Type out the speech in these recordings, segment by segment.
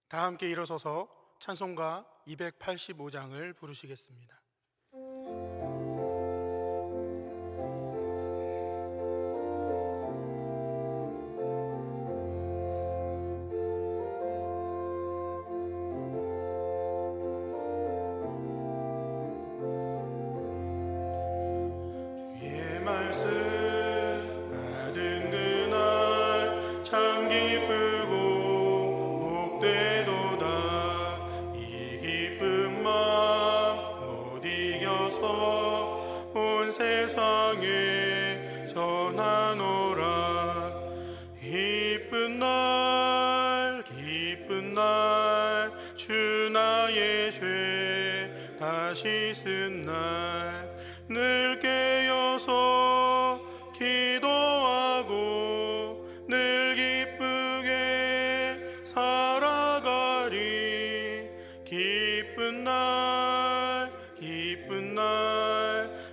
다 함께 일어서서 찬송가 285장을 부르시겠습니다. 주의 말씀 받은 그날 참 기쁘고 복되도다. 이 기쁜 맘 못 이겨서 온 세상에 전하노라. 기쁜 날 주 나의 죄 다시 쓴 날 늘 깨어서 기도하고 늘 기쁘게 살아가리. 기쁜 날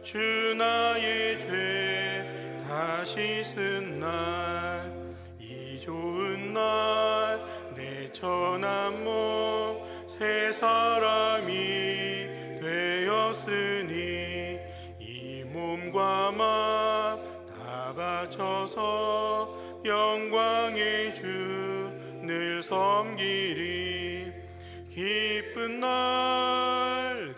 주 나의 죄 다시 쓴 날 이 좋은 날 내 천한 몸 새 사람이 되었으니 이 몸과 맘 다 바쳐서 영광의 주 늘 섬기리. 기쁜 날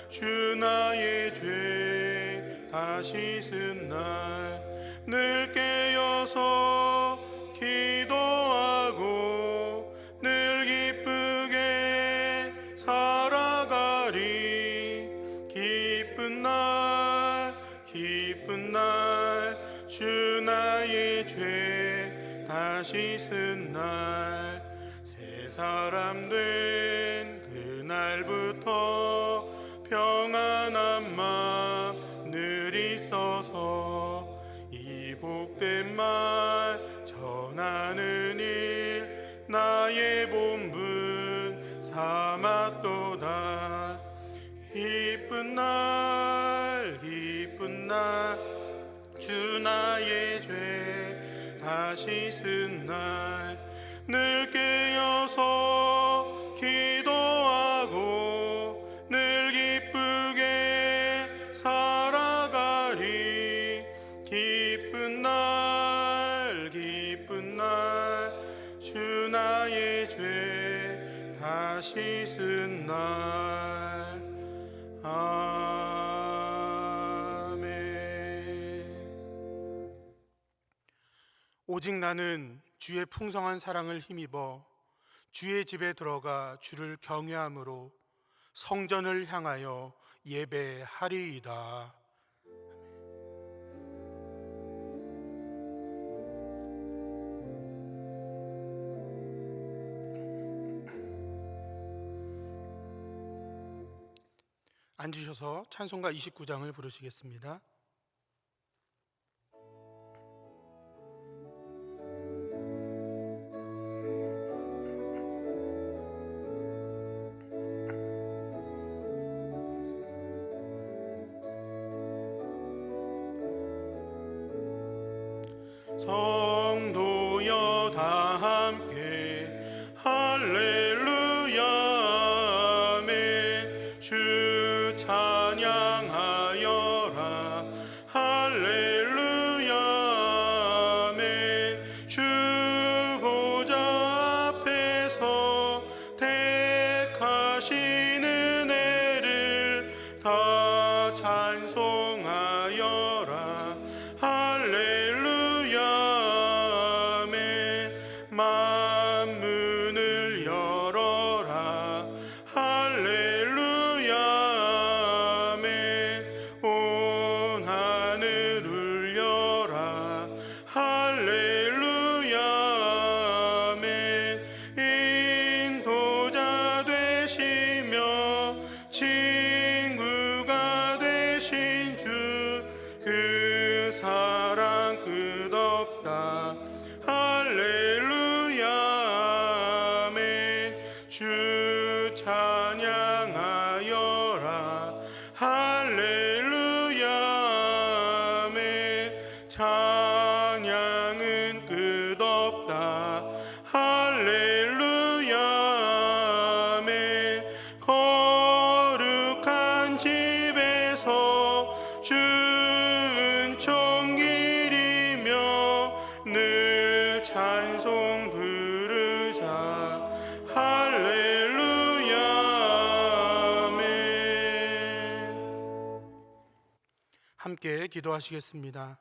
주 나의 죄 다시 쓴 날 늘 깨어서 기도하고 늘 기쁘게 살아가리. 기쁜 날 주 나의 죄 다시 쓴 날 새 사람 된 그날부터 평안한 맘 늘 있어서 이 복된 말 전하는 일 나의 본분 삼았도다. 기쁜 날 주 나의 죄 다시 쓴 날 늘 깨어서 기도하고 늘 기쁘게 살아가리. 기쁜 날 주 나의 죄 다시 쓴 날. 아멘. 오직 나는 주의 풍성한 사랑을 힘입어 주의 집에 들어가 주를 경외함으로 성전을 향하여 예배하리이다. 앉으셔서 찬송가 29장을 부르시겠습니다. 성도여 다 함께 할렐루야 아멘. 주 찬양하여라 할렐루야 아멘. 주 보좌 앞에서 택하신 은혜를 다 찬송하여라 할렐루야 아멘. 만문을 열어라 할렐루야 아멘. 온 하늘 울려라 할렐루야 아멘. 인도자 되시며 친구가 되신 주 그 사랑 끝없다 할렐루야 아멘. 주 찬양하여라 할렐루야 아멘. 찬양은 끝없다 할렐루야 늘 찬송 부르자. 할렐루야. 아멘. 함께 기도하시겠습니다.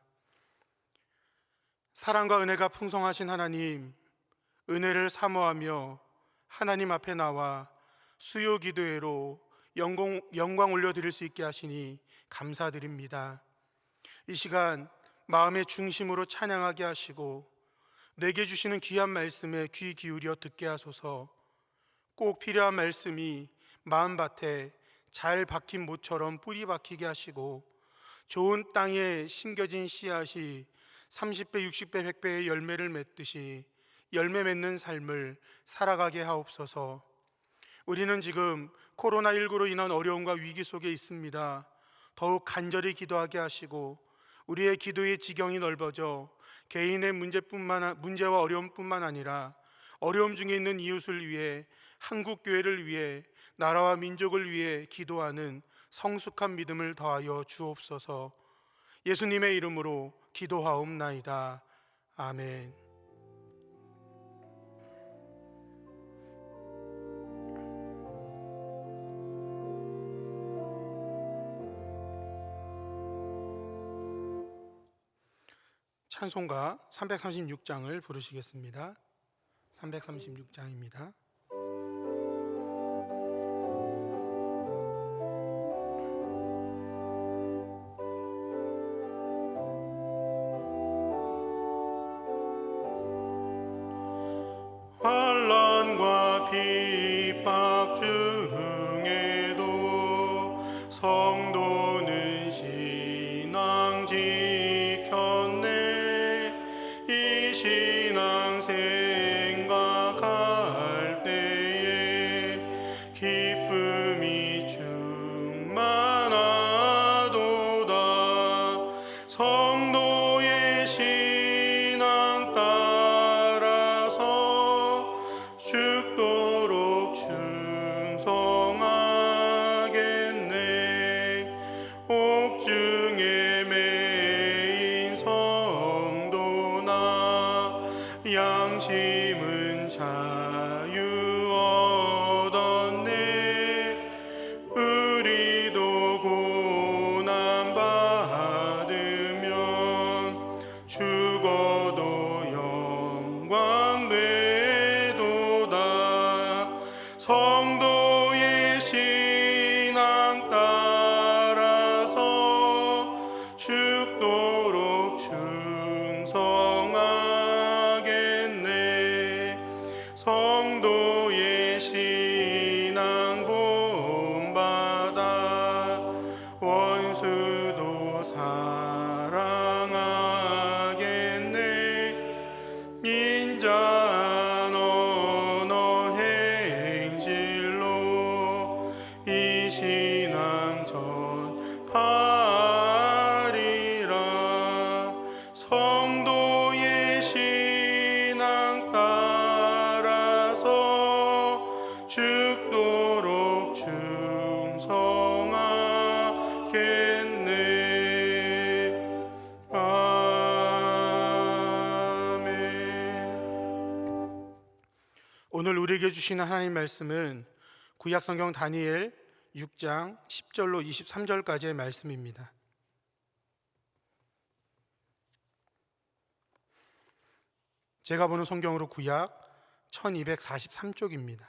사랑과 은혜가 풍성하신 하나님, 은혜를 사모하며 하나님 앞에 나와 수요 기도회로 영광 올려드릴 수 있게 하시니 감사드립니다. 이 시간 마음의 중심으로 찬양하게 하시고 내게 주시는 귀한 말씀에 귀 기울여 듣게 하소서. 꼭 필요한 말씀이 마음밭에 잘 박힌 모처럼 뿌리 박히게 하시고 좋은 땅에 심겨진 씨앗이 30배, 60배, 100배의 열매를 맺듯이 열매 맺는 삶을 살아가게 하옵소서. 우리는 지금 코로나19로 인한 어려움과 위기 속에 있습니다. 더욱 간절히 기도하게 하시고 우리의 기도의 지경이 넓어져 개인의 문제와 어려움뿐만 아니라 어려움 중에 있는 이웃을 위해, 한국 교회를 위해, 나라와 민족을 위해 기도하는 성숙한 믿음을 더하여 주옵소서. 예수님의 이름으로 기도하옵나이다. 아멘. 찬송가 336장을 부르시겠습니다. 336장입니다. 환난과 핍박 중에도 성도는 신앙 지켰네. 이 신앙 생각할 때에 기쁨이 충만하도다. 성도의 신앙 따라서 죽도록 충성하겠네. 옥중에 매인 성도나 양심은 자유 얻었네. 우리도 고난 받으면 죽어도 영광 되도다. 성도의 신앙 따라서 죽도록 충성하겠네. 성도의 신앙 본받아 원수도 사랑하겠네. 인자한 언어 행실로 이 신앙 전파리라. 성도의 신앙 따라서 죽도록 충성하겠네. 아멘. 오늘 우리에게 주시는 하나님 말씀은 구약성경 다니엘 6장 10절로 23절까지의 말씀입니다. 제가 보는 성경으로 구약 1243쪽입니다.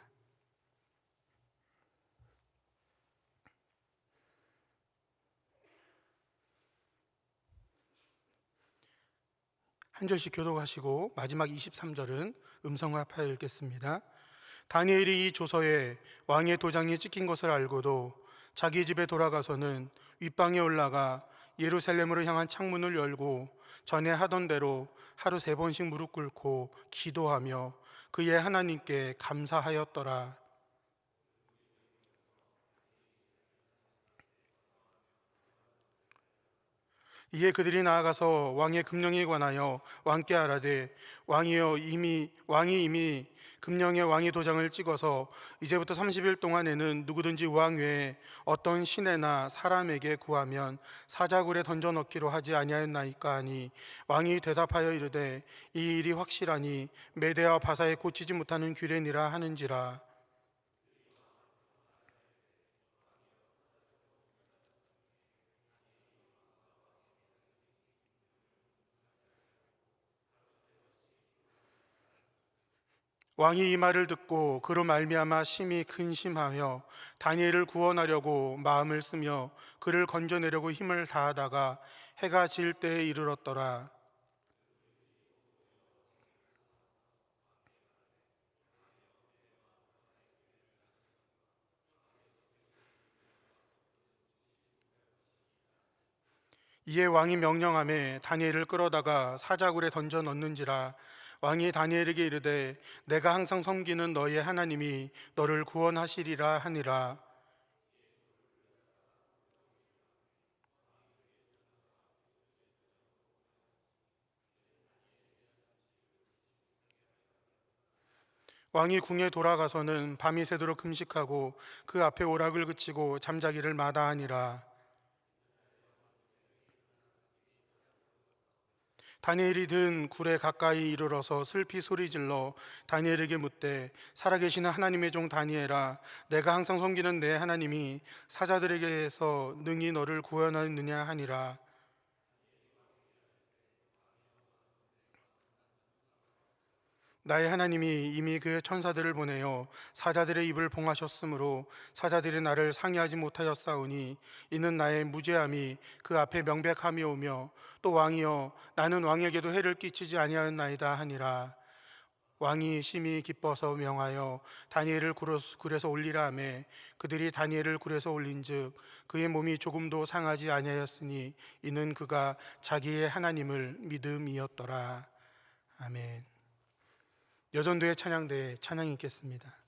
한 절씩 교독하시고 마지막 23절은 음성합하여 읽겠습니다. 다니엘이 이 조서에 왕의 도장이 찍힌 것을 알고도 자기 집에 돌아가서는 윗방에 올라가 예루살렘으로 향한 창문을 열고 전에 하던 대로 하루 3번씩 무릎 꿇고 기도하며 그의 하나님께 감사하였더라. 이에 그들이 나아가서 왕의 금령에 관하여 왕께 아뢰되 왕이 이미 금령에 왕의 도장을 찍어서 이제부터 30일 동안에는 누구든지 왕 외에 어떤 시내나 사람에게 구하면 사자굴에 던져 넣기로 하지 아니하였나이까 하니 왕이 대답하여 이르되 이 일이 확실하니 메대와 바사에 고치지 못하는 규례니라 하는지라. 왕이 이 말을 듣고 그로 말미암아 심히 근심하며 다니엘을 구원하려고 마음을 쓰며 그를 건져내려고 힘을 다하다가 해가 질 때에 이르렀더라. 이에 왕이 명령하매 다니엘을 끌어다가 사자굴에 던져 넣는지라. 왕이 다니엘에게 이르되 내가 항상 섬기는 너의 하나님이 너를 구원하시리라 하니라. 왕이 궁에 돌아가서는 밤이 새도록 금식하고 그 앞에 오락을 그치고 잠자기를 마다하니라. 다니엘이 든 굴에 가까이 이르러서 슬피 소리질러 다니엘에게 묻되 살아계시는 하나님의 종 다니엘아, 내가 항상 섬기는 내 하나님이 사자들에게서 능히 너를 구원하느냐 하니라. 나의 하나님이 이미 그의 천사들을 보내어 사자들의 입을 봉하셨으므로 사자들이 나를 상의하지 못하였사오니 이는 나의 무죄함이 그 앞에 명백함이 오며 또 왕이여 나는 왕에게도 해를 끼치지 아니하였나이다 하니라. 왕이 심히 기뻐서 명하여 다니엘을 굴에서 올리라 하매 그들이 다니엘을 굴에서 올린즉 그의 몸이 조금도 상하지 아니하였으니 이는 그가 자기의 하나님을 믿음이었더라. 아멘. 여전도의 찬양대에 찬양이 있겠습니다.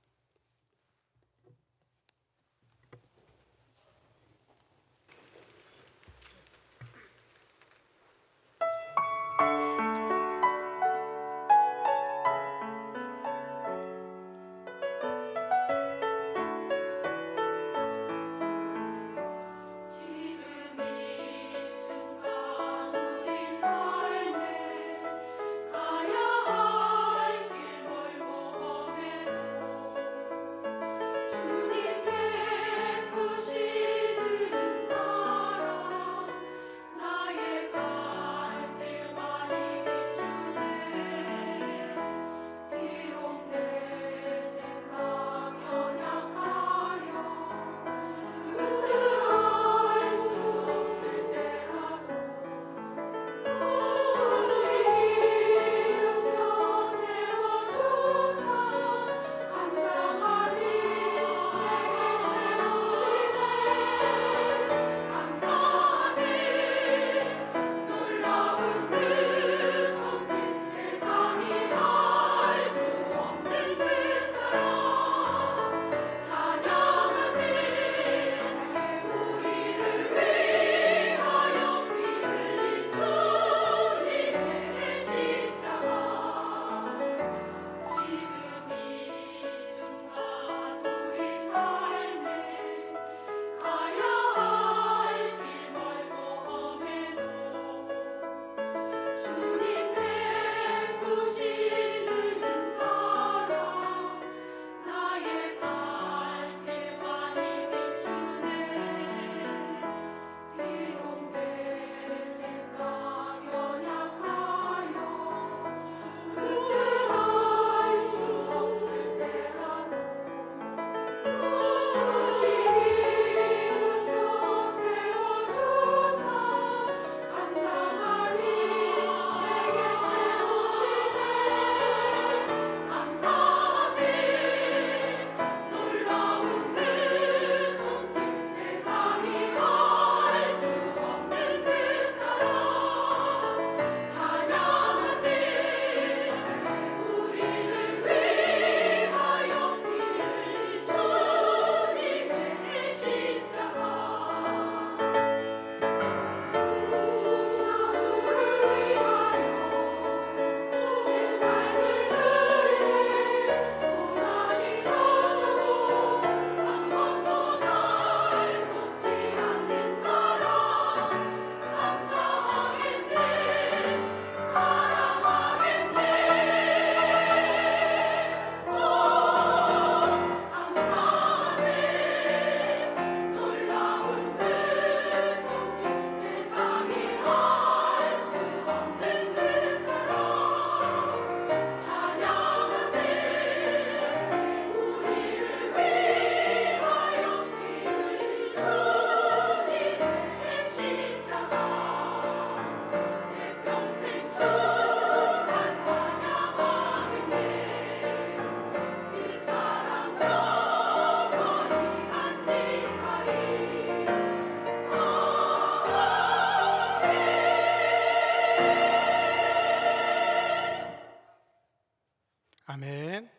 아멘.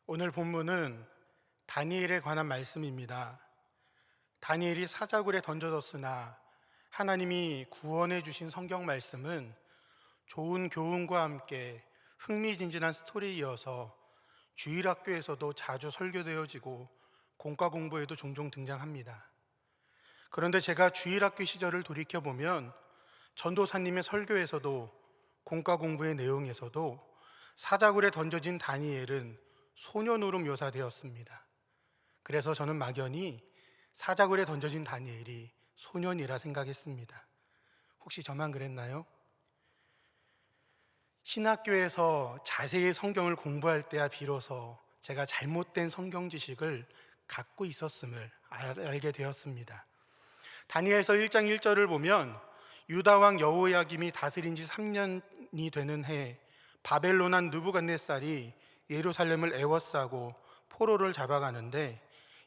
오늘 본문은 다니엘에 관한 말씀입니다. 다니엘이 사자굴에 던져졌으나 하나님이 구원해 주신 성경 말씀은 좋은 교훈과 함께 흥미진진한 스토리에 이어서 주일학교에서도 자주 설교되어지고 공과 공부에도 종종 등장합니다. 그런데 제가 주일학교 시절을 돌이켜보면 전도사님의 설교에서도 공과 공부의 내용에서도 사자굴에 던져진 다니엘은 소년으로 묘사되었습니다. 그래서 저는 막연히 사자굴에 던져진 다니엘이 소년이라 생각했습니다. 혹시 저만 그랬나요? 신학교에서 자세히 성경을 공부할 때야 비로소 제가 잘못된 성경 지식을 갖고 있었음을 알게 되었습니다. 다니엘서 1장 1절을 보면 유다 왕 여호야김이 다스린 지 3년이 되는 해 바벨론 왕 느부갓네살이 예루살렘을 에워싸고 포로를 잡아가는데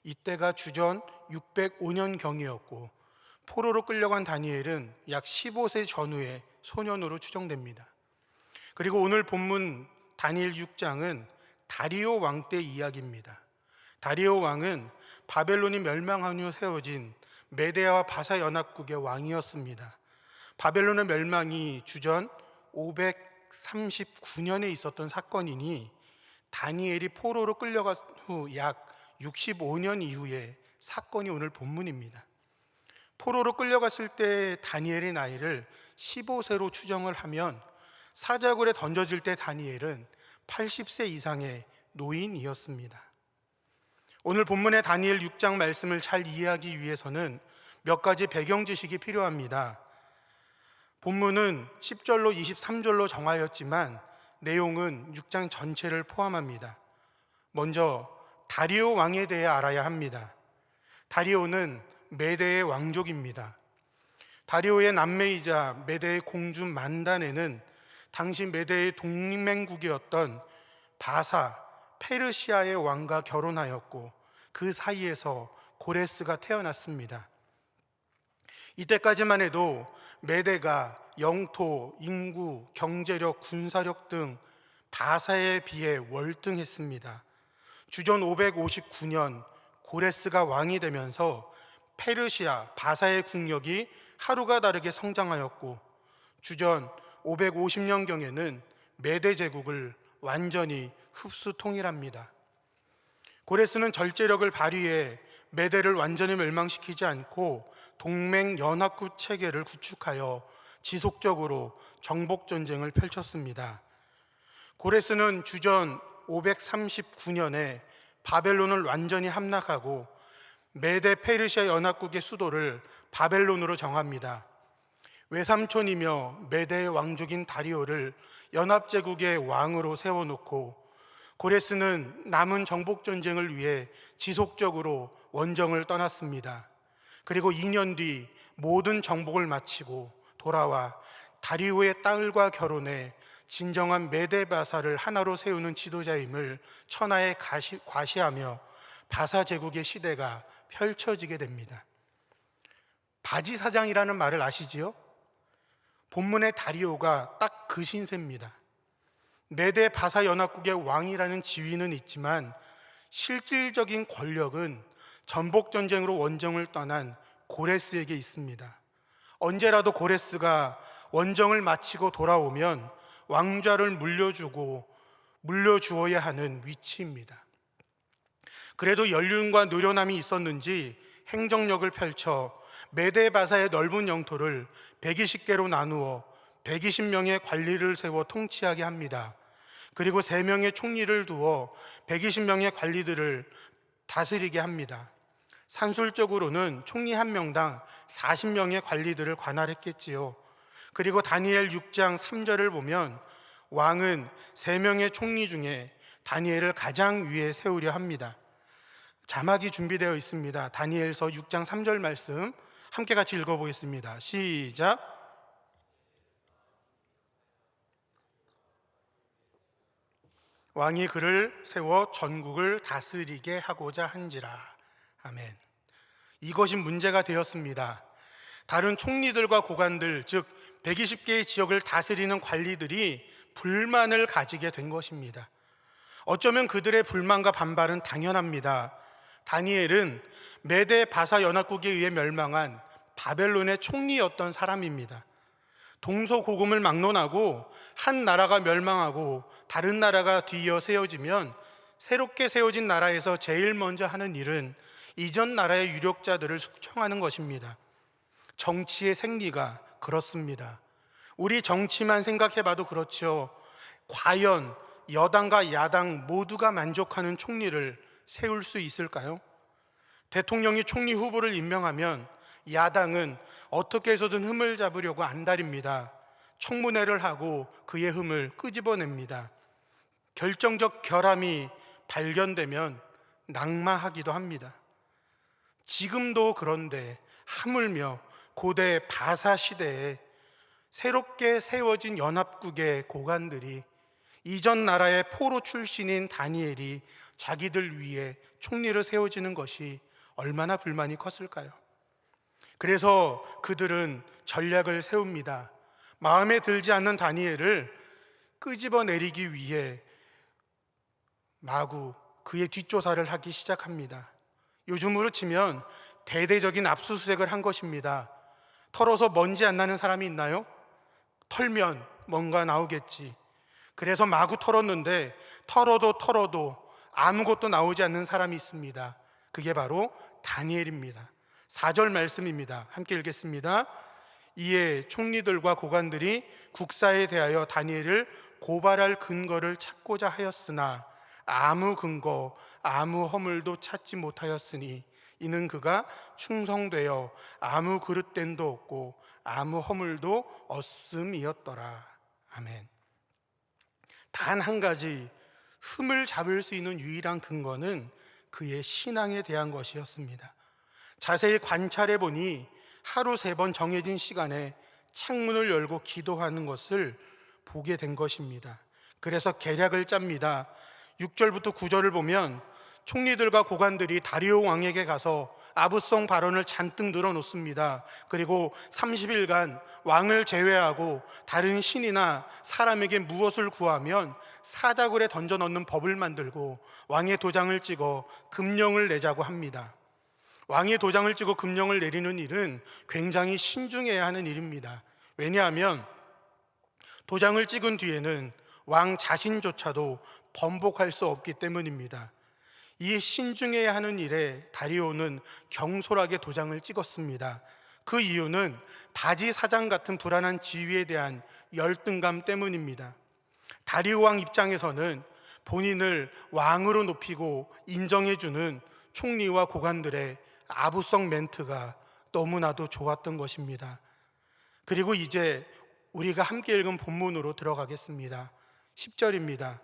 이때가 주전 605년경이었고 포로로 끌려간 다니엘은 약 15세 전후의 소년으로 추정됩니다. 그리고 오늘 본문 다니엘 6장은 다리오 왕 때 이야기입니다. 다리오 왕은 바벨론이 멸망한 후 세워진 메데아와 바사 연합국의 왕이었습니다. 바벨론의 멸망이 주전 539년에 있었던 사건이니 다니엘이 포로로 끌려간 후 약 65년 이후의 사건이 오늘 본문입니다. 포로로 끌려갔을 때 다니엘의 나이를 15세로 추정을 하면 사자굴에 던져질 때 다니엘은 80세 이상의 노인이었습니다. 오늘 본문의 다니엘 6장 말씀을 잘 이해하기 위해서는 몇 가지 배경 지식이 필요합니다. 본문은 10절로 23절로 정하였지만 내용은 6장 전체를 포함합니다. 먼저 다리오 왕에 대해 알아야 합니다. 다리오는 메대의 왕족입니다. 다리오의 남매이자 메대의 공주 만다네는 당시 메대의 동맹국이었던 바사, 페르시아의 왕과 결혼하였고 그 사이에서 고레스가 태어났습니다. 이때까지만 해도 메대가 영토, 인구, 경제력, 군사력 등 바사에 비해 월등했습니다. 주전 559년 고레스가 왕이 되면서 페르시아, 바사의 국력이 하루가 다르게 성장하였고 주전 550년경에는 메대 제국을 완전히 흡수 통일합니다. 고레스는 절제력을 발휘해 메대를 완전히 멸망시키지 않고 동맹 연합국 체계를 구축하여 지속적으로 정복 전쟁을 펼쳤습니다. 고레스는 주전 539년에 바벨론을 완전히 함락하고 메대 페르시아 연합국의 수도를 바벨론으로 정합니다. 외삼촌이며 메대의 왕족인 다리오를 연합제국의 왕으로 세워놓고 고레스는 남은 정복 전쟁을 위해 지속적으로 원정을 떠났습니다. 그리고 2년 뒤 모든 정복을 마치고 돌아와 다리오의 딸과 결혼해 진정한 메대 바사를 하나로 세우는 지도자임을 천하에 과시하며 바사 제국의 시대가 펼쳐지게 됩니다. 바지사장이라는 말을 아시지요? 본문의 다리오가 딱 그 신세입니다. 메대 바사 연합국의 왕이라는 지위는 있지만 실질적인 권력은 전복 전쟁으로 원정을 떠난 고레스에게 있습니다. 언제라도 고레스가 원정을 마치고 돌아오면 왕좌를 물려주어야 하는 위치입니다. 그래도 연륜과 노련함이 있었는지 행정력을 펼쳐 메대 바사의 넓은 영토를 120개로 나누어 120명의 관리를 세워 통치하게 합니다. 그리고 3명의 총리를 두어 120명의 관리들을 다스리게 합니다. 산술적으로는 총리 1명당 40명의 관리들을 관할했겠지요. 그리고 다니엘 6장 3절을 보면 왕은 3명의 총리 중에 다니엘을 가장 위에 세우려 합니다. 자막이 준비되어 있습니다. 다니엘서 6장 3절 말씀 함께 같이 읽어보겠습니다. 시작. 왕이 그를 세워 전국을 다스리게 하고자 한지라. 아멘. 이것이 문제가 되었습니다. 다른 총리들과 고관들, 즉 120개의 지역을 다스리는 관리들이 불만을 가지게 된 것입니다. 어쩌면 그들의 불만과 반발은 당연합니다. 다니엘은 메대 바사 연합국에 의해 멸망한 바벨론의 총리였던 사람입니다. 동서고금을 막론하고 한 나라가 멸망하고 다른 나라가 뒤이어 세워지면 새롭게 세워진 나라에서 제일 먼저 하는 일은 이전 나라의 유력자들을 숙청하는 것입니다. 정치의 생리가 그렇습니다. 우리 정치만 생각해봐도 그렇죠. 과연 여당과 야당 모두가 만족하는 총리를 세울 수 있을까요? 대통령이 총리 후보를 임명하면 야당은 어떻게 해서든 흠을 잡으려고 안달입니다. 청문회를 하고 그의 흠을 끄집어냅니다. 결정적 결함이 발견되면 낙마하기도 합니다. 지금도 그런데 하물며 고대 바사 시대에 새롭게 세워진 연합국의 고관들이 이전 나라의 포로 출신인 다니엘이 자기들 위해 총리를 세워지는 것이 얼마나 불만이 컸을까요? 그래서 그들은 전략을 세웁니다. 마음에 들지 않는 다니엘을 끄집어내리기 위해 마구 그의 뒷조사를 하기 시작합니다. 요즘으로 치면 대대적인 압수수색을 한 것입니다. 털어서 먼지 안 나는 사람이 있나요? 털면 뭔가 나오겠지. 그래서 마구 털었는데 털어도 아무것도 나오지 않는 사람이 있습니다. 그게 바로 다니엘입니다. 4절 말씀입니다. 함께 읽겠습니다. 이에 총리들과 고관들이 국사에 대하여 다니엘을 고발할 근거를 찾고자 하였으나 아무 근거, 아무 허물도 찾지 못하였으니 이는 그가 충성되어 아무 그릇됨도 없고 아무 허물도 없음이었더라. 아멘. 단 한 가지 흠을 잡을 수 있는 유일한 근거는 그의 신앙에 대한 것이었습니다. 자세히 관찰해 보니 하루 3번 정해진 시간에 창문을 열고 기도하는 것을 보게 된 것입니다. 그래서 계략을 짭니다. 6절부터 9절을 보면 총리들과 고관들이 다리오 왕에게 가서 아부성 발언을 잔뜩 늘어놓습니다. 그리고 30일간 왕을 제외하고 다른 신이나 사람에게 무엇을 구하면 사자굴에 던져 넣는 법을 만들고 왕의 도장을 찍어 금령을 내자고 합니다. 왕의 도장을 찍어 금령을 내리는 일은 굉장히 신중해야 하는 일입니다. 왜냐하면 도장을 찍은 뒤에는 왕 자신조차도 번복할 수 없기 때문입니다. 이 신중해야 하는 일에 다리오는 경솔하게 도장을 찍었습니다. 그 이유는 바지 사장 같은 불안한 지위에 대한 열등감 때문입니다. 다리오 왕 입장에서는 본인을 왕으로 높이고 인정해주는 총리와 고관들의 아부성 멘트가 너무나도 좋았던 것입니다. 그리고 이제 우리가 함께 읽은 본문으로 들어가겠습니다. 10절입니다.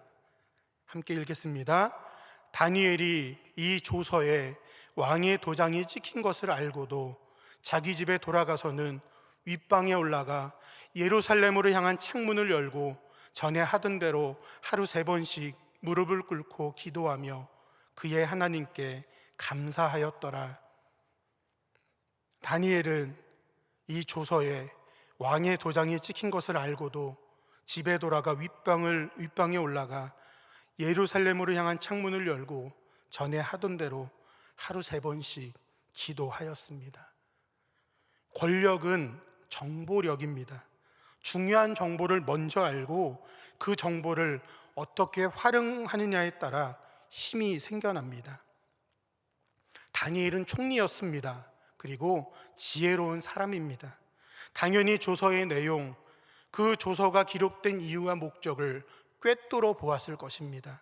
함께 읽겠습니다. 다니엘이 이 조서에 왕의 도장이 찍힌 것을 알고도 자기 집에 돌아가서는 윗방에 올라가 예루살렘으로 향한 창문을 열고 전에 하던 대로 하루 3번씩 무릎을 꿇고 기도하며 그의 하나님께 감사하였더라. 다니엘은 이 조서에 왕의 도장이 찍힌 것을 알고도 집에 돌아가 윗방에 올라가 예루살렘으로 향한 창문을 열고 전에 하던 대로 하루 3번씩 기도하였습니다. 권력은 정보력입니다. 중요한 정보를 먼저 알고 그 정보를 어떻게 활용하느냐에 따라 힘이 생겨납니다. 다니엘은 총리였습니다. 그리고 지혜로운 사람입니다. 당연히 조서의 내용, 그 조서가 기록된 이유와 목적을 꿰뚫어 보았을 것입니다.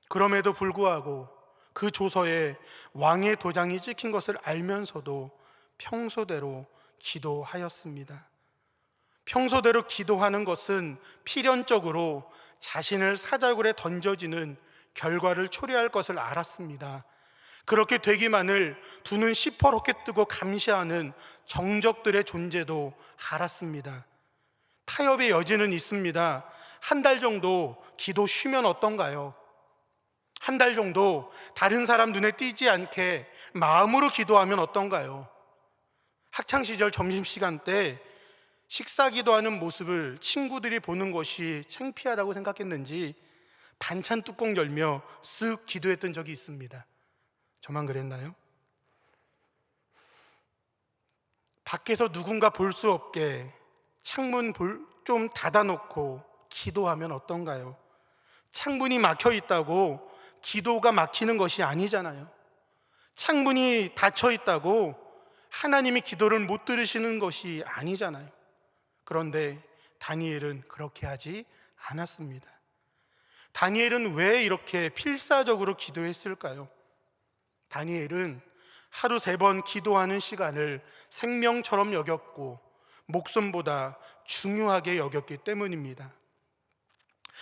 그럼에도 불구하고 그 조서에 왕의 도장이 찍힌 것을 알면서도 평소대로 기도하였습니다. 평소대로 기도하는 것은 필연적으로 자신을 사자굴에 던져지는 결과를 초래할 것을 알았습니다. 그렇게 되기만을 두 눈 시퍼렇게 뜨고 감시하는 정적들의 존재도 알았습니다. 타협의 여지는 있습니다. 한 달 정도 기도 쉬면 어떤가요? 한 달 정도 다른 사람 눈에 띄지 않게 마음으로 기도하면 어떤가요? 학창시절 점심시간 때 식사 기도하는 모습을 친구들이 보는 것이 창피하다고 생각했는지 반찬 뚜껑 열며 쓱 기도했던 적이 있습니다. 저만 그랬나요? 밖에서 누군가 볼 수 없게 창문 좀 닫아놓고 기도하면 어떤가요? 창문이 막혀 있다고 기도가 막히는 것이 아니잖아요. 창문이 닫혀 있다고 하나님이 기도를 못 들으시는 것이 아니잖아요. 그런데 다니엘은 그렇게 하지 않았습니다. 다니엘은 왜 이렇게 필사적으로 기도했을까요? 다니엘은 하루 3번 기도하는 시간을 생명처럼 여겼고 목숨보다 중요하게 여겼기 때문입니다.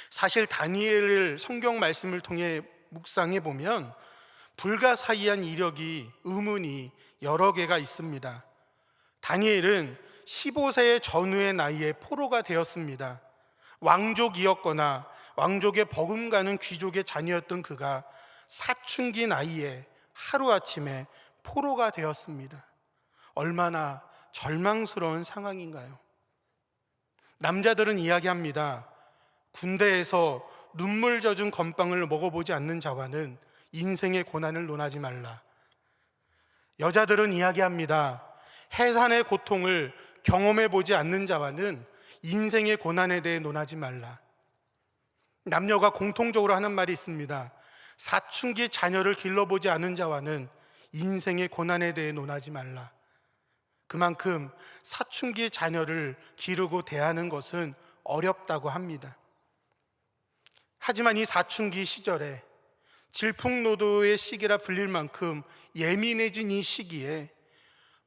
사실 다니엘을 성경 말씀을 통해 묵상해 보면 불가사의한 이력이, 의문이 여러 개가 있습니다. 다니엘은 15세의 전후의 나이에 포로가 되었습니다. 왕족이었거나 왕족의 버금가는 귀족의 자녀였던 그가 사춘기 나이에 하루아침에 포로가 되었습니다. 얼마나 절망스러운 상황인가요? 남자들은 이야기합니다. 군대에서 눈물 젖은 건빵을 먹어보지 않는 자와는 인생의 고난을 논하지 말라. 여자들은 이야기합니다. 해산의 고통을 경험해보지 않는 자와는 인생의 고난에 대해 논하지 말라. 남녀가 공통적으로 하는 말이 있습니다. 사춘기 자녀를 길러보지 않은 자와는 인생의 고난에 대해 논하지 말라. 그만큼 사춘기 자녀를 기르고 대하는 것은 어렵다고 합니다. 하지만 이 사춘기 시절에 질풍노도의 시기라 불릴 만큼 예민해진 이 시기에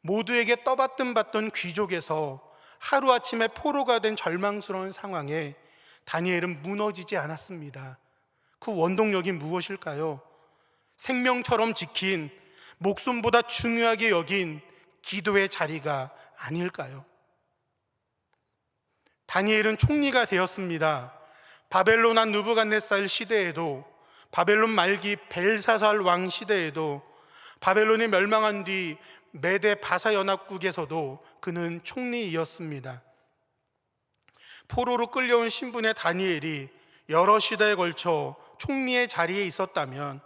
모두에게 떠받든받던 귀족에서 하루아침에 포로가 된 절망스러운 상황에 다니엘은 무너지지 않았습니다. 그 원동력이 무엇일까요? 생명처럼 지킨, 목숨보다 중요하게 여긴 기도의 자리가 아닐까요? 다니엘은 총리가 되었습니다. 바벨론 한 느부갓네살 시대에도, 바벨론 말기 벨사살 왕 시대에도, 바벨론이 멸망한 뒤 메대 바사 연합국에서도 그는 총리이었습니다. 포로로 끌려온 신분의 다니엘이 여러 시대에 걸쳐 총리의 자리에 있었다면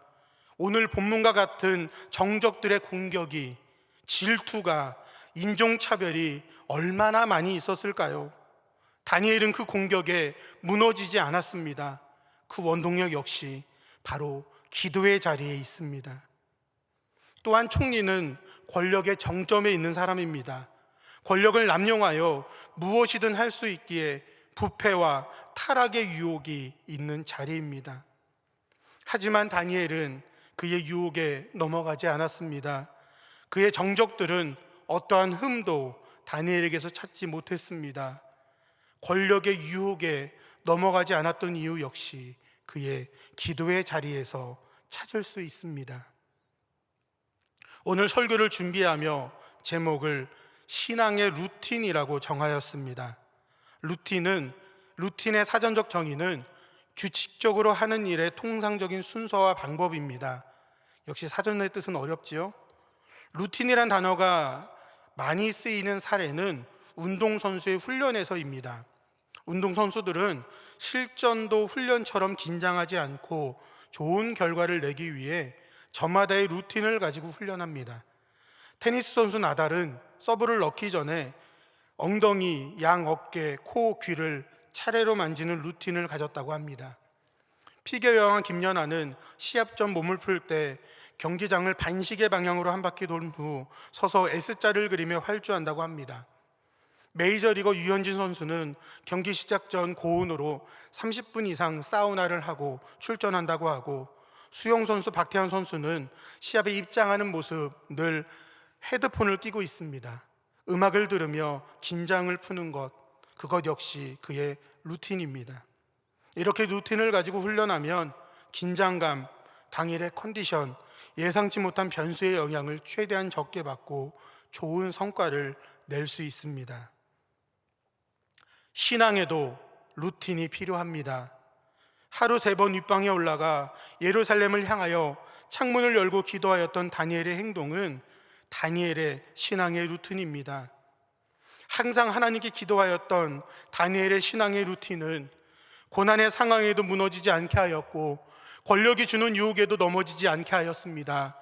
오늘 본문과 같은 정적들의 공격이, 질투가, 인종차별이 얼마나 많이 있었을까요? 다니엘은 그 공격에 무너지지 않았습니다. 그 원동력 역시 바로 기도의 자리에 있습니다. 또한 총리는 권력의 정점에 있는 사람입니다. 권력을 남용하여 무엇이든 할 수 있기에 부패와 타락의 유혹이 있는 자리입니다. 하지만 다니엘은 그의 유혹에 넘어가지 않았습니다. 그의 정적들은 어떠한 흠도 다니엘에게서 찾지 못했습니다. 권력의 유혹에 넘어가지 않았던 이유 역시 그의 기도의 자리에서 찾을 수 있습니다. 오늘 설교를 준비하며 제목을 신앙의 루틴이라고 정하였습니다. 루틴의 사전적 정의는 규칙적으로 하는 일의 통상적인 순서와 방법입니다. 역시 사전의 뜻은 어렵지요? 루틴이란 단어가 많이 쓰이는 사례는 운동선수의 훈련에서입니다. 운동선수들은 실전도 훈련처럼 긴장하지 않고 좋은 결과를 내기 위해 저마다의 루틴을 가지고 훈련합니다. 테니스 선수 나달은 서브를 넣기 전에 엉덩이, 양 어깨, 코, 귀를 차례로 만지는 루틴을 가졌다고 합니다. 피겨 여왕 김연아는 시합 전 몸을 풀 때 경기장을 반시계 방향으로 한 바퀴 돌 후 서서 S자를 그리며 활주한다고 합니다. 메이저리거 유현진 선수는 경기 시작 전 고온으로 30분 이상 사우나를 하고 출전한다고 하고, 수영 선수 박태환 선수는 시합에 입장하는 모습 늘 헤드폰을 끼고 있습니다. 음악을 들으며 긴장을 푸는 것, 그것 역시 그의 루틴입니다. 이렇게 루틴을 가지고 훈련하면 긴장감, 당일의 컨디션, 예상치 못한 변수의 영향을 최대한 적게 받고 좋은 성과를 낼 수 있습니다. 신앙에도 루틴이 필요합니다. 하루 3번 윗방에 올라가 예루살렘을 향하여 창문을 열고 기도하였던 다니엘의 행동은 다니엘의 신앙의 루틴입니다. 항상 하나님께 기도하였던 다니엘의 신앙의 루틴은 고난의 상황에도 무너지지 않게 하였고 권력이 주는 유혹에도 넘어지지 않게 하였습니다.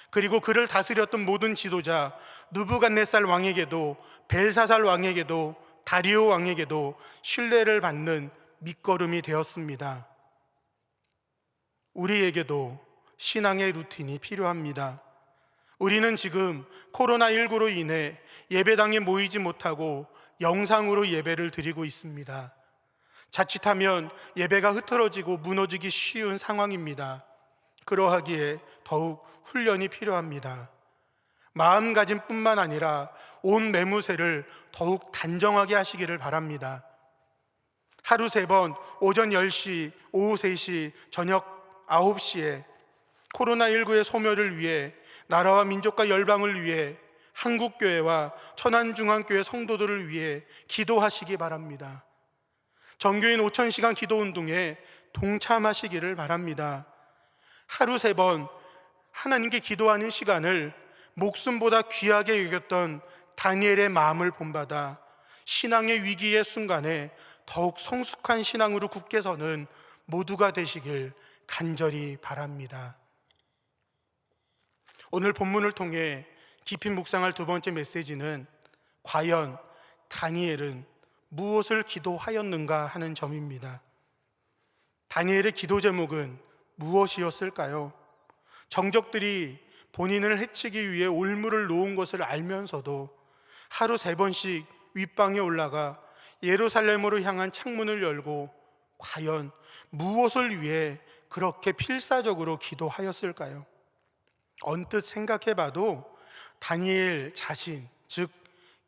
그리고 그를 다스렸던 모든 지도자 느부갓네살 왕에게도, 벨사살 왕에게도, 다리오 왕에게도 신뢰를 받는 밑거름이 되었습니다. 우리에게도 신앙의 루틴이 필요합니다. 우리는 지금 코로나19로 인해 예배당에 모이지 못하고 영상으로 예배를 드리고 있습니다. 자칫하면 예배가 흐트러지고 무너지기 쉬운 상황입니다. 그러하기에 더욱 훈련이 필요합니다. 마음가짐뿐만 아니라 온 매무새를 더욱 단정하게 하시기를 바랍니다. 하루 3번, 오전 10시, 오후 3시, 저녁 9시에 코로나19의 소멸을 위해, 나라와 민족과 열방을 위해, 한국교회와 천안중앙교회 성도들을 위해 기도하시기 바랍니다. 정교인 5000시간 기도운동에 동참하시기를 바랍니다. 하루 3번 하나님께 기도하는 시간을 목숨보다 귀하게 여겼던 다니엘의 마음을 본받아 신앙의 위기의 순간에 더욱 성숙한 신앙으로 굳게 서는 모두가 되시길 간절히 바랍니다. 오늘 본문을 통해 깊이 묵상할 두 번째 메시지는 과연 다니엘은 무엇을 기도하였는가 하는 점입니다. 다니엘의 기도 제목은 무엇이었을까요? 정적들이 본인을 해치기 위해 올무를 놓은 것을 알면서도 하루 3번씩 윗방에 올라가 예루살렘으로 향한 창문을 열고 과연 무엇을 위해 그렇게 필사적으로 기도하였을까요? 언뜻 생각해봐도 다니엘 자신, 즉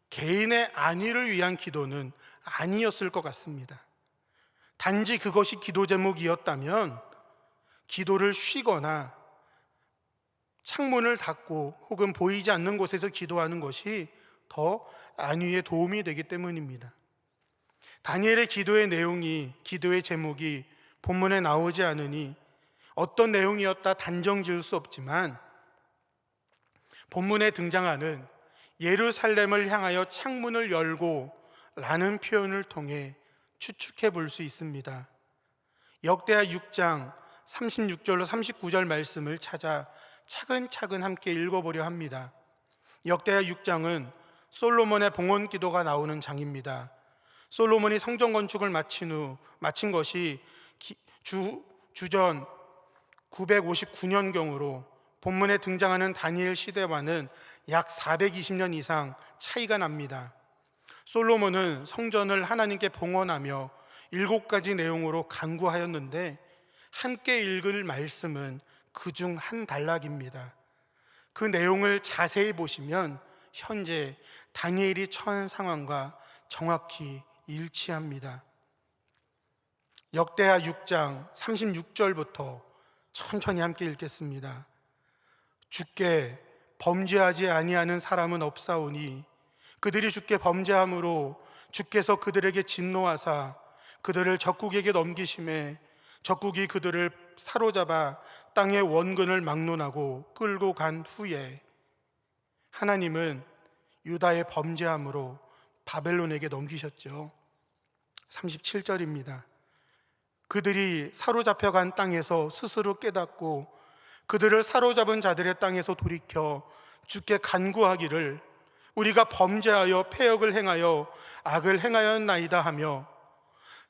개인의 안위를 위한 기도는 아니었을 것 같습니다. 단지 그것이 기도 제목이었다면 기도를 쉬거나 창문을 닫고 혹은 보이지 않는 곳에서 기도하는 것이 더 안위에 도움이 되기 때문입니다. 다니엘의 기도의 내용이, 기도의 제목이 본문에 나오지 않으니 어떤 내용이었다 단정 지을 수 없지만 본문에 등장하는 예루살렘을 향하여 창문을 열고 라는 표현을 통해 추측해 볼 수 있습니다. 역대하 6장 36절로 39절 말씀을 찾아 차근차근 함께 읽어보려 합니다. 역대하 6장은 솔로몬의 봉헌 기도가 나오는 장입니다. 솔로몬이 성전 건축을 마친 것이 주전 959년경으로 본문에 등장하는 다니엘 시대와는 약 420년 이상 차이가 납니다. 솔로몬은 성전을 하나님께 봉헌하며 7가지 내용으로 간구하였는데 함께 읽을 말씀은 그중 한 단락입니다. 그 내용을 자세히 보시면 현재 다니엘이 처한 상황과 정확히 일치합니다. 역대하 6장 36절부터 천천히 함께 읽겠습니다. 주께 범죄하지 아니하는 사람은 없사오니 그들이 주께 범죄함으로 주께서 그들에게 진노하사 그들을 적국에게 넘기심에 적국이 그들을 사로잡아 땅의 원근을 막론하고 끌고 간 후에 하나님은 유다의 범죄함으로 바벨론에게 넘기셨죠. 37절입니다. 그들이 사로잡혀간 땅에서 스스로 깨닫고 그들을 사로잡은 자들의 땅에서 돌이켜 주께 간구하기를 우리가 범죄하여 패역을 행하여 악을 행하였나이다 하며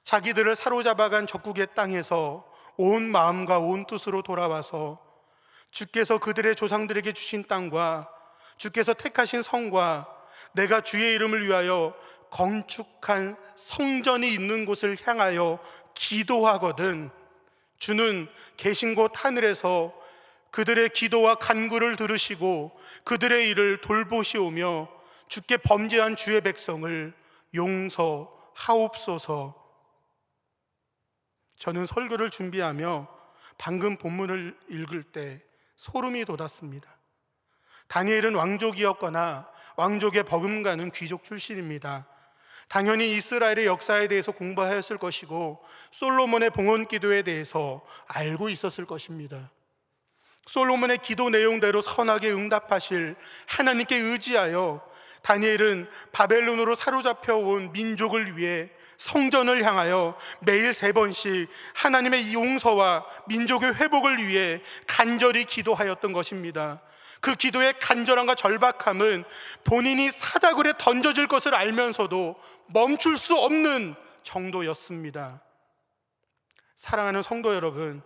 자기들을 사로잡아간 적국의 땅에서 온 마음과 온 뜻으로 돌아와서 주께서 그들의 조상들에게 주신 땅과 주께서 택하신 성과 내가 주의 이름을 위하여 건축한 성전이 있는 곳을 향하여 기도하거든 주는 계신 곳 하늘에서 그들의 기도와 간구를 들으시고 그들의 일을 돌보시오며 주께 범죄한 주의 백성을 용서하옵소서. 저는 설교를 준비하며 방금 본문을 읽을 때 소름이 돋았습니다. 다니엘은 왕족이었거나 왕족의 버금가는 귀족 출신입니다. 당연히 이스라엘의 역사에 대해서 공부하였을 것이고 솔로몬의 봉헌 기도에 대해서 알고 있었을 것입니다. 솔로몬의 기도 내용대로 선하게 응답하실 하나님께 의지하여 다니엘은 바벨론으로 사로잡혀 온 민족을 위해 성전을 향하여 매일 3번씩 하나님의 용서와 민족의 회복을 위해 간절히 기도하였던 것입니다. 그 기도의 간절함과 절박함은 본인이 사자굴에 던져질 것을 알면서도 멈출 수 없는 정도였습니다. 사랑하는 성도 여러분,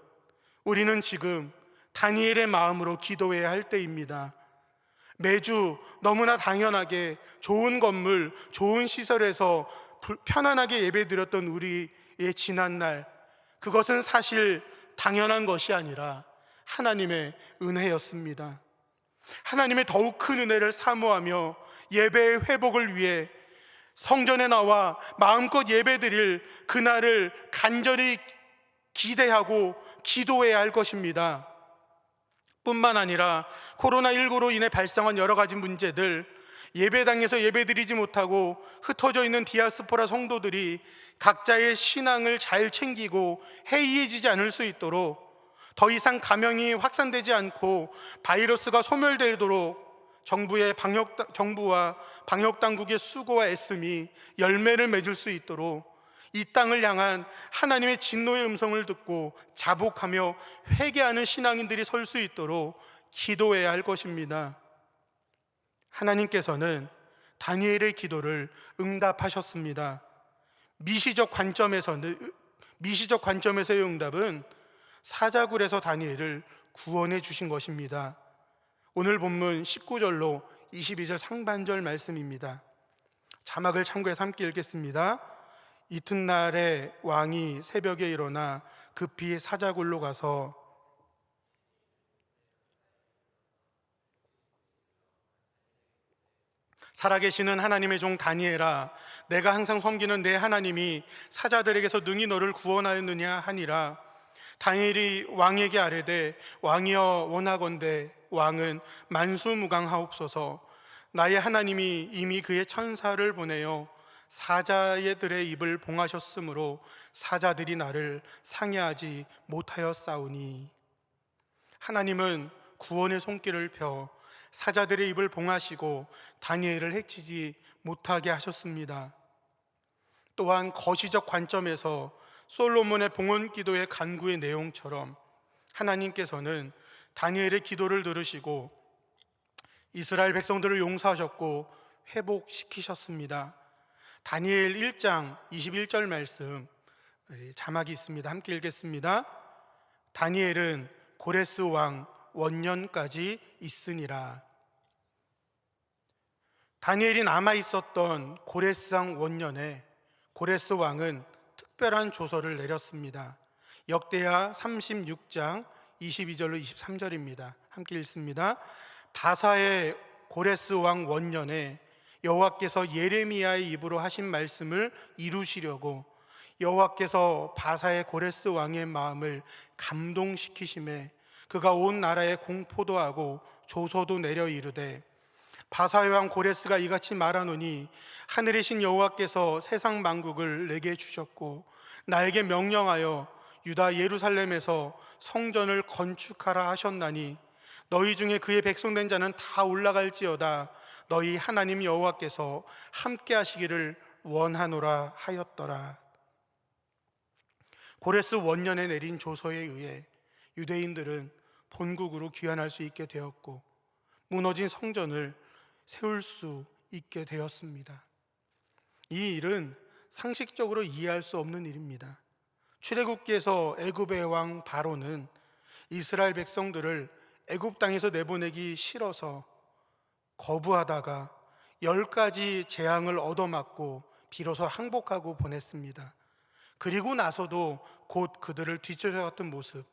우리는 지금 다니엘의 마음으로 기도해야 할 때입니다. 매주 너무나 당연하게 좋은 건물, 좋은 시설에서 편안하게 예배드렸던 우리의 지난날, 그것은 사실 당연한 것이 아니라 하나님의 은혜였습니다. 하나님의 더욱 큰 은혜를 사모하며 예배의 회복을 위해 성전에 나와 마음껏 예배드릴 그날을 간절히 기대하고 기도해야 할 것입니다. 뿐만 아니라 코로나19로 인해 발생한 여러 가지 문제들, 예배당에서 예배드리지 못하고 흩어져 있는 디아스포라 성도들이 각자의 신앙을 잘 챙기고 해이해지지 않을 수 있도록, 더 이상 감염이 확산되지 않고 바이러스가 소멸되도록 정부와 방역당국의 수고와 애씀이 열매를 맺을 수 있도록 이 땅을 향한 하나님의 진노의 음성을 듣고 자복하며 회개하는 신앙인들이 설 수 있도록 기도해야 할 것입니다. 하나님께서는 다니엘의 기도를 응답하셨습니다. 미시적 관점에서의 응답은 사자굴에서 다니엘을 구원해 주신 것입니다. 오늘 본문 19절로 22절 상반절 말씀입니다. 자막을 참고해서 함께 읽겠습니다. 이튿날에 왕이 새벽에 일어나 급히 사자굴로 가서 살아계시는 하나님의 종 다니엘아, 내가 항상 섬기는 내 하나님이 사자들에게서 능히 너를 구원하였느냐 하니라. 다니엘이 왕에게 아뢰되, 왕이여 원하건대 왕은 만수무강하옵소서. 나의 하나님이 이미 그의 천사를 보내어 사자들의 입을 봉하셨으므로 사자들이 나를 상해하지 못하였사오니. 하나님은 구원의 손길을 펴 사자들의 입을 봉하시고 다니엘을 해치지 못하게 하셨습니다. 또한 거시적 관점에서 솔로몬의 봉헌 기도의 간구의 내용처럼 하나님께서는 다니엘의 기도를 들으시고 이스라엘 백성들을 용서하셨고 회복시키셨습니다. 다니엘 1장 21절 말씀, 자막이 있습니다. 함께 읽겠습니다. 다니엘은 고레스 왕 원년까지 있으니라. 다니엘이 남아 있었던 고레스 왕 원년에 고레스 왕은 특별한 조서를 내렸습니다. 역대하 36장 22절로 23절입니다. 함께 읽습니다. 바사의 고레스 왕 원년에 여호와께서 예레미야의 입으로 하신 말씀을 이루시려고 여호와께서 바사의 고레스 왕의 마음을 감동시키심에 그가 온 나라에 공포도 하고 조서도 내려 이르되, 바사의 왕 고레스가 이같이 말하노니 하늘의 신 여호와께서 세상 만국을 내게 주셨고 나에게 명령하여 유다 예루살렘에서 성전을 건축하라 하셨나니 너희 중에 그의 백성된 자는 다 올라갈지어다. 너희 하나님 여호와께서 함께 하시기를 원하노라 하였더라. 고레스 원년에 내린 조서에 의해 유대인들은 본국으로 귀환할 수 있게 되었고 무너진 성전을 세울 수 있게 되었습니다. 이 일은 상식적으로 이해할 수 없는 일입니다. 출애굽기에서 애굽의 왕 바로는 이스라엘 백성들을 애굽 땅에서 내보내기 싫어서 거부하다가 10가지 재앙을 얻어맞고 비로소 항복하고 보냈습니다. 그리고 나서도 곧 그들을 뒤쫓아갔던 모습,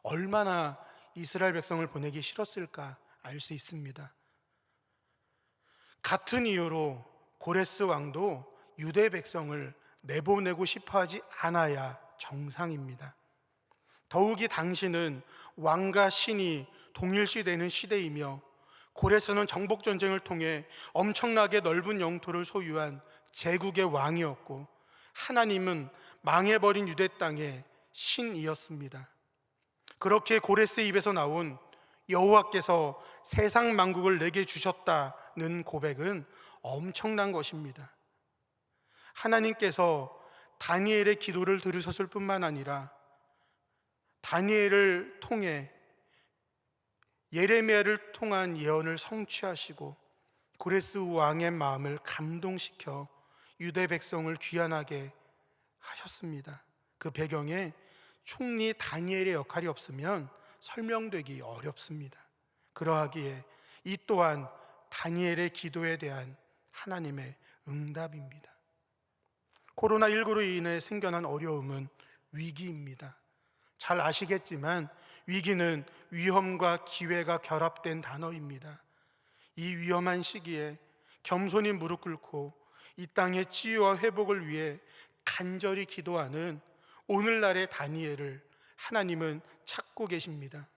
얼마나 이스라엘 백성을 보내기 싫었을까 알 수 있습니다. 같은 이유로 고레스 왕도 유대 백성을 내보내고 싶어하지 않아야 정상입니다. 더욱이 당시는 왕과 신이 동일시되는 시대이며 고레스는 정복전쟁을 통해 엄청나게 넓은 영토를 소유한 제국의 왕이었고 하나님은 망해버린 유대 땅의 신이었습니다. 그렇게 고레스의 입에서 나온 여호와께서 세상 만국을 내게 주셨다는 고백은 엄청난 것입니다. 하나님께서 다니엘의 기도를 들으셨을 뿐만 아니라 다니엘을 통해 예레미야를 통한 예언을 성취하시고 고레스 왕의 마음을 감동시켜 유대 백성을 귀환하게 하셨습니다. 그 배경에 총리 다니엘의 역할이 없으면 설명되기 어렵습니다. 그러하기에 이 또한 다니엘의 기도에 대한 하나님의 응답입니다. 코로나19로 인해 생겨난 어려움은 위기입니다. 잘 아시겠지만 위기는 위험과 기회가 결합된 단어입니다. 이 위험한 시기에 겸손히 무릎 꿇고 이 땅의 치유와 회복을 위해 간절히 기도하는 오늘날의 다니엘을 하나님은 찾고 계십니다.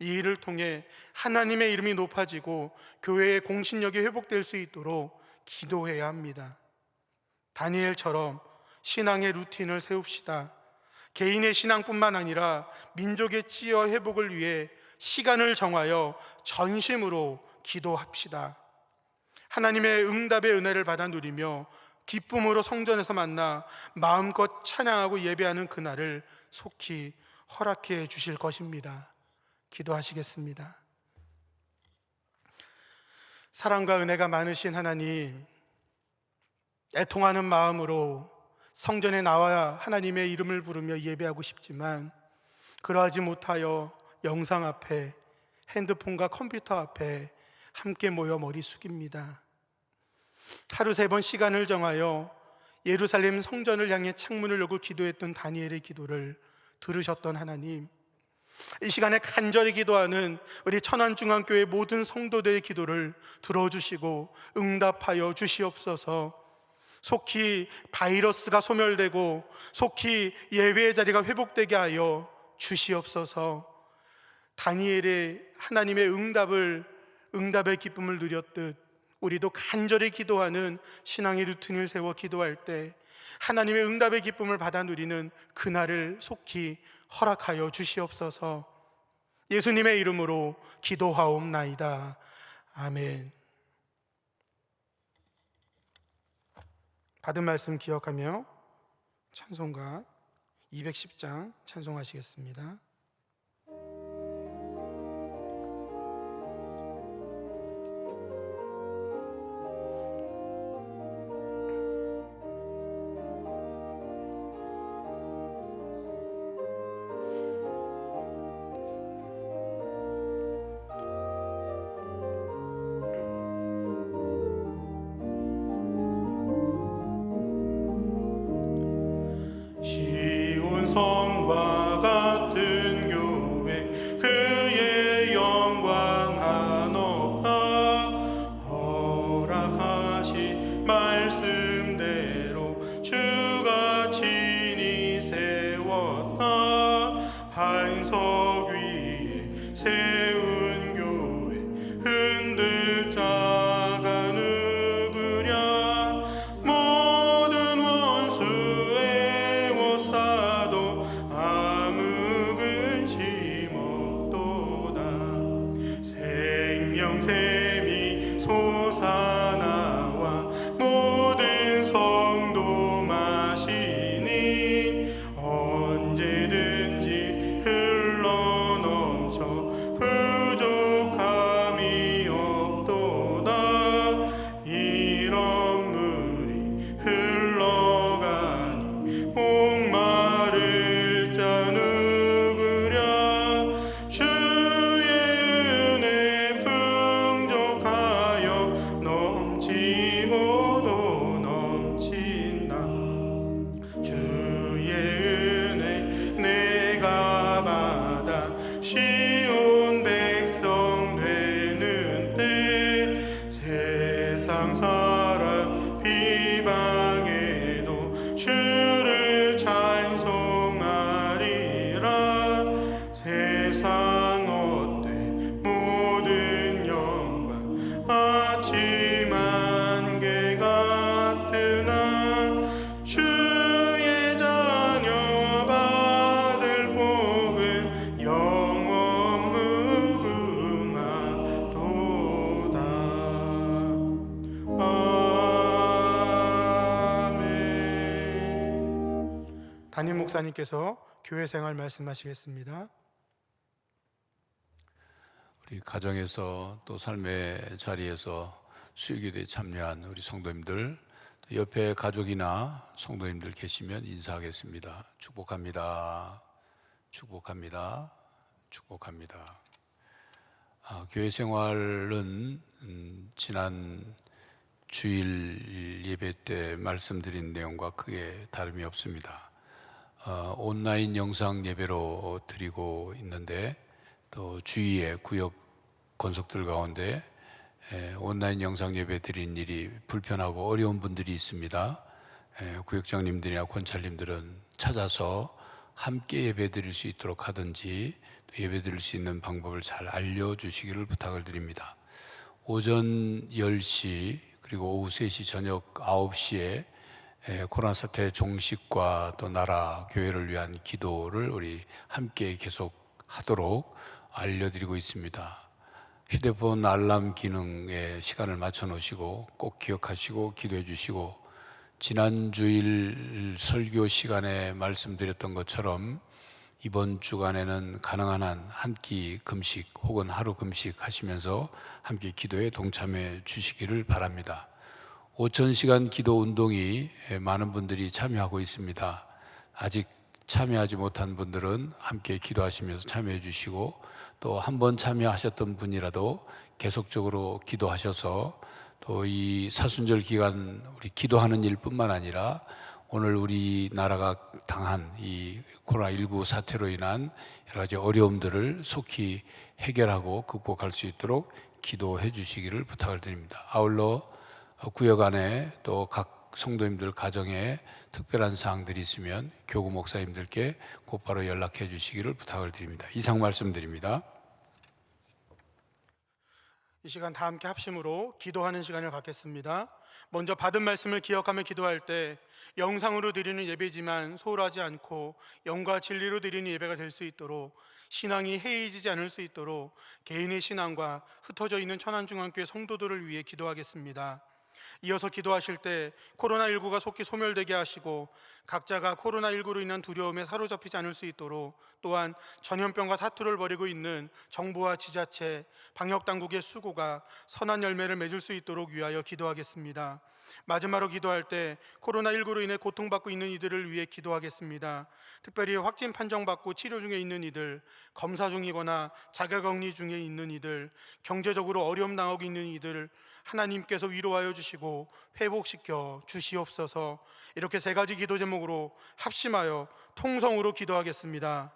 이 일을 통해 하나님의 이름이 높아지고 교회의 공신력이 회복될 수 있도록 기도해야 합니다. 다니엘처럼 신앙의 루틴을 세웁시다. 개인의 신앙뿐만 아니라 민족의 치유와 회복을 위해 시간을 정하여 전심으로 기도합시다. 하나님의 응답의 은혜를 받아 누리며 기쁨으로 성전에서 만나 마음껏 찬양하고 예배하는 그날을 속히 허락해 주실 것입니다. 기도하시겠습니다. 사랑과 은혜가 많으신 하나님, 애통하는 마음으로 성전에 나와 하나님의 이름을 부르며 예배하고 싶지만 그러하지 못하여 영상 앞에, 핸드폰과 컴퓨터 앞에 함께 모여 머리 숙입니다. 하루 3번 시간을 정하여 예루살렘 성전을 향해 창문을 열고 기도했던 다니엘의 기도를 들으셨던 하나님, 이 시간에 간절히 기도하는 우리 천안중앙교회 모든 성도들의 기도를 들어주시고 응답하여 주시옵소서. 속히 바이러스가 소멸되고 속히 예배의 자리가 회복되게 하여 주시옵소서. 다니엘의 하나님의 응답의 기쁨을 누렸듯 우리도 간절히 기도하는 신앙의 루틴을 세워 기도할 때 하나님의 응답의 기쁨을 받아 누리는 그날을 속히 허락하여 주시옵소서. 예수님의 이름으로 기도하옵나이다. 아멘. 받은 말씀 기억하며 찬송가 210장 찬송하시겠습니다. 성과 같은 교회 그의 영광 한없다. 허락하신 말씀대로 주가 친히 세웠다. 반석 위에 세운 교회 흔들 자가 누구랴. 모든 원수의 워싸도 아무 근심 없도다. 생명샘이 솟아나와 모든 성도 마시니 언제든지 흘러 목사님께서 교회 생활 말씀하시겠습니다. 우리 가정에서 또 삶의 자리에서 수요기도에 참여한 우리 성도님들, 옆에 가족이나 성도님들 계시면 인사하겠습니다. 축복합니다. 축복합니다. 축복합니다. 교회 생활은 지난 주일 예배 때 말씀드린 내용과 크게 다름이 없습니다. 온라인 영상 예배로 드리고 있는데, 또 주위의 구역 권속들 가운데 온라인 영상 예배 드리는 일이 불편하고 어려운 분들이 있습니다. 구역장님들이나 권찰님들은 찾아서 함께 예배 드릴 수 있도록 하든지, 예배 드릴 수 있는 방법을 잘 알려주시기를 부탁을 드립니다. 오전 10시 그리고 오후 3시 저녁 9시에 코로나 사태 종식과 또 나라 교회를 위한 기도를 우리 함께 계속 하도록 알려드리고 있습니다. 휴대폰 알람 기능에 시간을 맞춰 놓으시고 꼭 기억하시고 기도해 주시고, 지난 주일 설교 시간에 말씀드렸던 것처럼 이번 주간에는 가능한 한 한 끼 금식 혹은 하루 금식 하시면서 함께 기도에 동참해 주시기를 바랍니다. 5,000시간 기도 운동이 많은 분들이 참여하고 있습니다. 아직 참여하지 못한 분들은 함께 기도하시면서 참여해 주시고, 또 한 번 참여하셨던 분이라도 계속적으로 기도하셔서 또 이 사순절 기간 우리 기도하는 일뿐만 아니라 오늘 우리나라가 당한 이 코로나19 사태로 인한 여러 가지 어려움들을 속히 해결하고 극복할 수 있도록 기도해 주시기를 부탁을 드립니다. 아울러 구역 안에 또 각 성도님들 가정에 특별한 사항들이 있으면 교구 목사님들께 곧바로 연락해 주시기를 부탁을 드립니다. 이상 말씀드립니다. 이 시간 다 함께 합심으로 기도하는 시간을 갖겠습니다. 먼저 받은 말씀을 기억하며 기도할 때 영상으로 드리는 예배지만 소홀하지 않고 영과 진리로 드리는 예배가 될 수 있도록, 신앙이 해이지지 않을 수 있도록 개인의 신앙과 흩어져 있는 천안중앙교회 성도들을 위해 기도하겠습니다. 이어서 기도하실 때 코로나19가 속히 소멸되게 하시고 각자가 코로나19로 인한 두려움에 사로잡히지 않을 수 있도록, 또한 전염병과 사투를 벌이고 있는 정부와 지자체, 방역당국의 수고가 선한 열매를 맺을 수 있도록 위하여 기도하겠습니다. 마지막으로 기도할 때 코로나19로 인해 고통받고 있는 이들을 위해 기도하겠습니다. 특별히 확진 판정받고 치료 중에 있는 이들, 검사 중이거나 자가격리 중에 있는 이들, 경제적으로 어려움 당하고 있는 이들 하나님께서 위로하여 주시고 회복시켜 주시옵소서. 이렇게 세 가지 기도 제목으로 합심하여 통성으로 기도하겠습니다.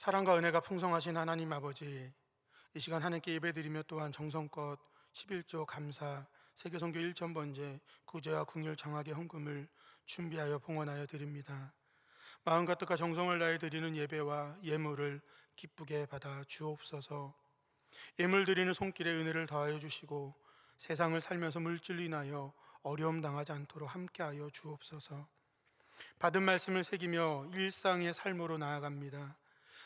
사랑과 은혜가 풍성하신 하나님 아버지, 이 시간 하나님께 예배드리며 또한 정성껏 11조 감사 세계선교 1,000번제 구제와 국률 장학의 헌금을 준비하여 봉헌하여 드립니다. 마음과 뜻과 정성을 다해 드리는 예배와 예물을 기쁘게 받아 주옵소서. 예물 드리는 손길에 은혜를 더하여 주시고 세상을 살면서 물질로 인하여 어려움 당하지 않도록 함께하여 주옵소서. 받은 말씀을 새기며 일상의 삶으로 나아갑니다.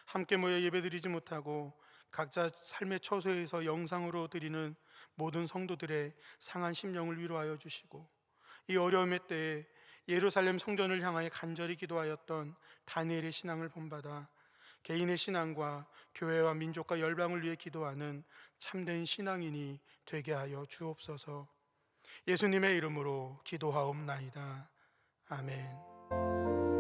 함께 모여 예배드리지 못하고 각자 삶의 처소에서 영상으로 드리는 모든 성도들의 상한 심령을 위로하여 주시고, 이 어려움의 때에 예루살렘 성전을 향하여 간절히 기도하였던 다니엘의 신앙을 본받아 개인의 신앙과 교회와 민족과 열방을 위해 기도하는 참된 신앙인이 되게 하여 주옵소서. 예수님의 이름으로 기도하옵나이다. 아멘.